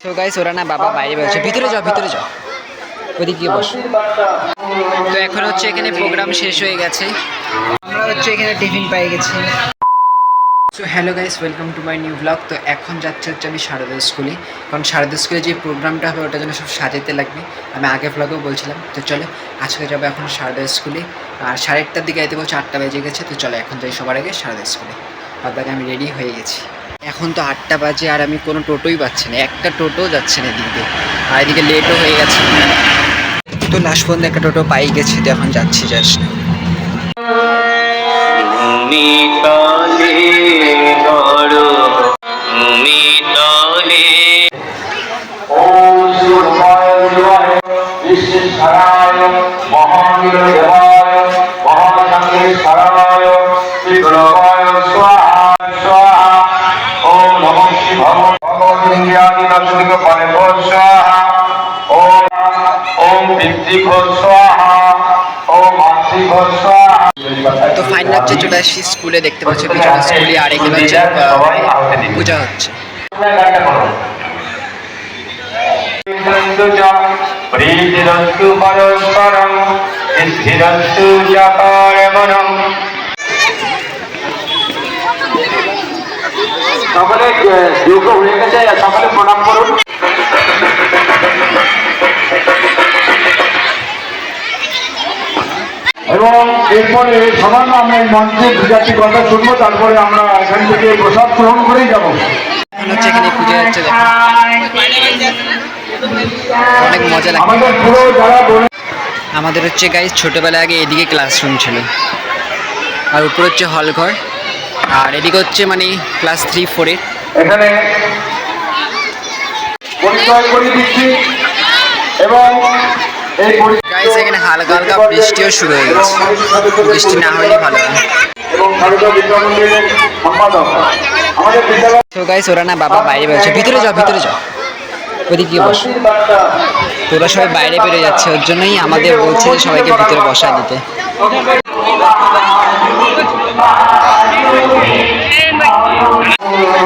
তো গাইস ওরা না বাবা বাইরে বলছে ভিতরে যাও ওদিকে গিয়ে বসো। তো এখন হচ্ছে এখানে প্রোগ্রাম শেষ হয়ে গেছে, আমরা হচ্ছে এখানে টিফিন পেয়ে গেছি। So hello guys, welcome to my new blog. তো এখন যাচ্ছে হচ্ছে আমি শারদা স্কুলে, কারণ শারদা স্কুলে যে প্রোগ্রামটা হবে ওটার জন্য সব সাজাতে লাগবে, আমি আগে ব্লগেও বলছিলাম। তো চলো আজকে যাবো এখন শারদা স্কুলে, আর 8:30টার দিকে যেতে বলছে, 8টা বেজে গেছে। তো চলো এখন যাই সবার আগে শারদা স্কুলে। বাদবাকি আমি রেডি হয়ে গেছি। এখন তো 8টা বাজে আর আমি কোনো টোটোই পাচ্ছি না, একটা টোটোও যাচ্ছে না এদিক দিয়ে, আর এদিকে লেটও হয়ে গেছে। তো লাস্ট পর্যন্ত একটা টোটো পাই গেছি, তো এখন যাচ্ছি জাস্ট। তো ফাইন লাগছে, চলে আসছি স্কুলে। দেখতে পাচ্ছি পিছনে স্কুলে, আর এখানে হচ্ছে পূজা হচ্ছে। সকলে যোগ্য হয়ে গেছে, সকলে প্রণাম করুন। এবং এরপরে সামান্য আমরা এই মঞ্চে দু চারটি কথা শুনবো, তারপরে আমরা এখান থেকে প্রসাদ গ্রহণ করেই যাবো। হচ্ছে এখানে পূজা হচ্ছে, অনেক মজা লাগে। আমাদের পুরো যারা আমাদের হচ্ছে গাইজ ছোটোবেলা আগে এদিকে ক্লাসরুম ছিল, আর উপরে হচ্ছে হল ঘর, আর এদিকে হচ্ছে মানে ক্লাস 3-4-এ এখানে পরিচয় করিয়ে দিচ্ছি। এবং এই গাইজ এখানে হালকা হালকা বৃষ্টিও শুরু হয়ে গেছে, বৃষ্টি না হলেই ভালো হয়। এবং শারদা বিদ্যা মন্দিরের সম্পাদক আমাদের বিদ্যালয়। তো গাইজ ওরা না বাবা বাইরে বলছে ভিতরে যাও ওদিকে গিয়ে বসো। তোরা সবাই বাইরে বেরোয় যাচ্ছে, ওর জন্যই আমাদের বলছে যে সবাইকে ভিতরে বসা দিতে।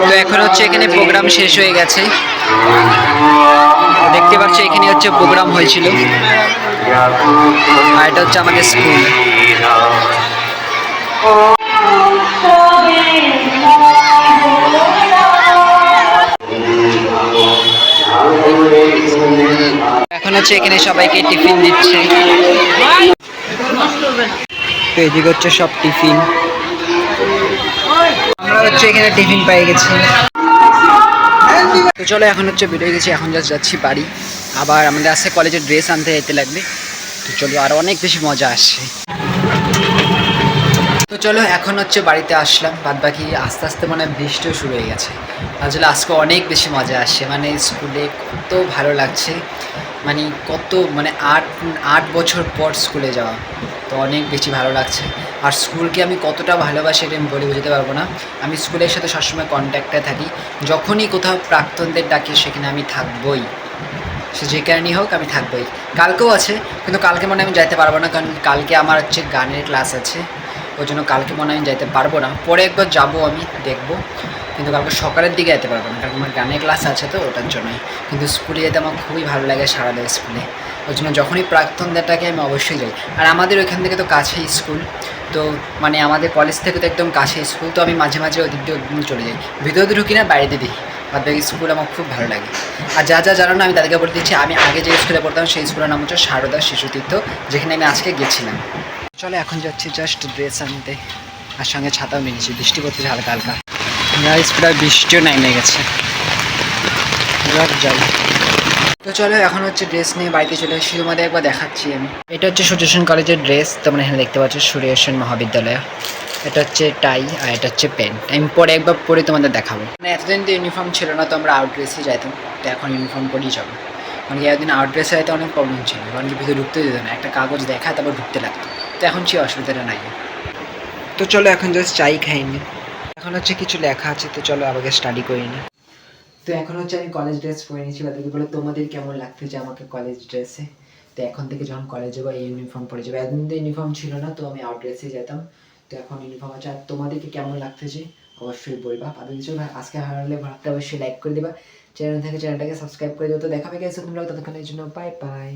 তো এখন হচ্ছে এখানে প্রোগ্রাম শেষ হয়ে গেছে, দেখতে পাচ্ছ এখানে হচ্ছে প্রোগ্রাম হয়েছিল, আর এটা হচ্ছে আমাদের স্কুল। এখন হচ্ছে এখানে সবাইকে টিফিন দিচ্ছে, তো এদিকে হচ্ছে সব টিফিন, আমরা হচ্ছে এখানে টিফিন পেয়ে গেছি। তো চলো এখন হচ্ছে বেরিয়ে গেছি, এখন জাস্ট যাচ্ছি বাড়ি। আবার আমাদের আসছে কলেজের ড্রেস আনতে যেতে লাগবে, তো চলো আরও অনেক বেশি মজা আসছে। তো চলো এখন হচ্ছে বাড়িতে আসলাম, বাদবাকি আস্তে আস্তে মানে বৃষ্টিও শুরু হয়ে গেছে। আসলে আজকে অনেক বেশি মজা আসছে, মানে স্কুলে কত ভালো লাগছে, মানে কত মানে আট বছর পর স্কুলে যাওয়া, তো অনেক বেশি ভালো লাগছে। আর স্কুলকে আমি কতটা ভালোবাসি এটা আমি বলে বোঝাতে পারবো না। আমি স্কুলের সাথে সবসময় কন্ট্যাক্টে থাকি, যখনই কোথাও প্রাক্তনদের ডাকি সেখানে আমি থাকবই, সে যে কারণেই হোক আমি থাকবই। কালকেও আছে, কিন্তু কালকে মনে আমি যাইতে পারবো না, কারণ কালকে আমার হচ্ছে গানের ক্লাস আছে, ওই জন্য কালকে মনে আমি যাইতে পারবো না। পরে একবার যাবো, আমি দেখবো, কিন্তু কালকে সকালের দিকে যেতে পারবো না, কারণ আমার গানের ক্লাস আছে, তো ওটার জন্যই। কিন্তু স্কুলে যেতে আমার খুবই ভালো লাগে, সারাদিন স্কুলে, ওই জন্য যখনই প্রাক্তনদেরটাকে আমি অবশ্যই যাই। আর আমাদের ওইখান থেকে তো কাছেই স্কুল, তো মানে আমাদের কলেজ থেকে তো একদম কাছে স্কুল, তো আমি মাঝে মাঝে ওই দিক দিয়ে চলে যাই, ভিতরে ঢুকি না, বাইরে দিয়ে দিই। বাদ বাকি স্কুল আমার খুব ভালো লাগে। আর যা জানো না আমি তাদেরকে বলে দিচ্ছি, আমি আগে যে স্কুলে পড়তাম সেই স্কুলের নাম হচ্ছে শারদা শিশুতীর্থ, যেখানে আমি আজকে গেছিলাম। চলো এখন যাচ্ছি জাস্ট ড্রেস আনতে, আর সঙ্গে ছাতাও নিয়েছি, বৃষ্টি পড়তেছে হালকা হালকা, প্রায় বৃষ্টিও নেমে গেছে। যাই, তো চলো এখন হচ্ছে ড্রেস নিয়ে বাড়িতে চলে এসেছি, তোমাদের একবার দেখাচ্ছি আমি। এটা হচ্ছে সূর্যসেন কলেজের ড্রেস, তোমরা এখানে দেখতে পাচ্ছ সূর্যসেন মহাবিদ্যালয়। এটা হচ্ছে টাই, আর এটা হচ্ছে প্যান্ট। আমি পরে একবার পরে তোমাদের দেখাবো। মানে এতদিন তো ইউনিফর্ম ছিল না, তো আমরা আউট ড্রেসে যাইতাম, তো এখন ইউনিফর্ম পরেই যাবো। কারণ কি এতদিন আউট ড্রেসে যাইতে অনেক প্রবলেম ছিল, কারণ কি ভিতরে ঢুকতে দিত না, একটা কাগজ দেখায় তারপর ঢুকতে লাগতো, তো এখন সেই অসুবিধাটা নাই। তো চলো এখন জাস্ট চাই খাইনি, এখন হচ্ছে কিছু লেখা আছে, তো চলো আগে স্টাডি করি না। তো এখন হচ্ছে আমি কলেজ ড্রেস পরে নিয়েছি, বাকি বলে তোমাদের কেমন লাগতেছে আমাকে কলেজ ড্রেসে। তো এখন থেকে যখন কলেজে যাবো এই ইউনিফর্ম পরে যাবো, একদিন তো ইউনিফর্ম ছিল না, তো আমি আউট ড্রেসে যেতাম, তো এখন ইউনিফর্ম আছে। আর তোমাদেরকে কেমন লাগতেছে অবশ্যই বলবা। পাতা দিচ্ছ আজকে হারালে ভাবতে অবশ্যই লাইক করে দিবা, চ্যানেল থেকে চ্যানেলটাকে সাবস্ক্রাইব করে দিও। তো দেখা হবে গেছে তোমরা, ততক্ষণের জন্য বাই বাই।